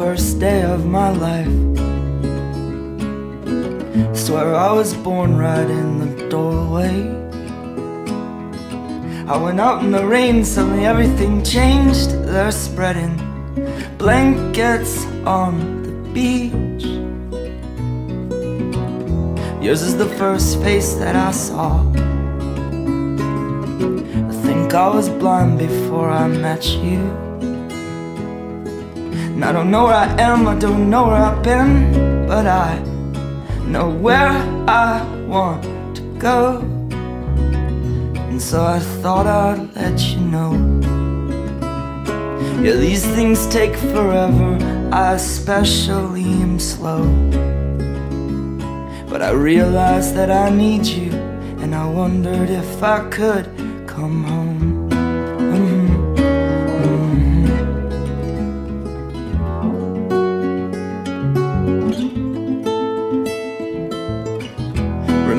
first day of my life. Swear I was born right in the doorway. I went out in the rain, suddenly everything changed. They're spreading blankets on the beach. Yours is the first face that I saw. I think I was blind before I met you. And I don't know where I am, I don't know where I've been, but I know where I want to go. And so I thought I'd let you know. Yeah, these things take forever, I especially am slow. But I realized that I need you, and I wondered if I could come home.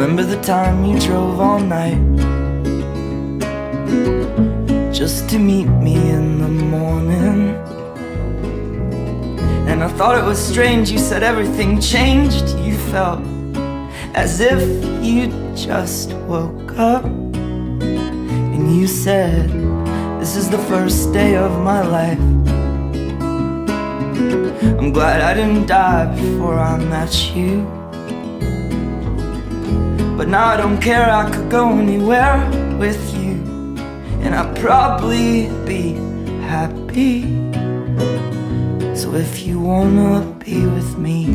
Remember the time you drove all night just to meet me in the morning? And I thought it was strange, you said everything changed. You felt as if you just woke up. And you said, this is the first day of my life. I'm glad I didn't die before I met you. But now I don't care, I could go anywhere with you, and I'd probably be happy. So if you wanna be with me,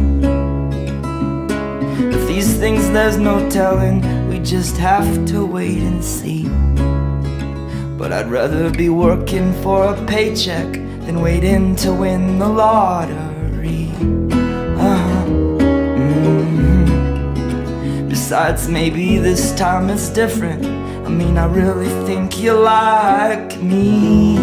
if these things there's no telling, we just have to wait and see. But I'd rather be working for a paycheck than waiting to win the lottery. Besides, maybe this time it's different. I mean, I really think you like me.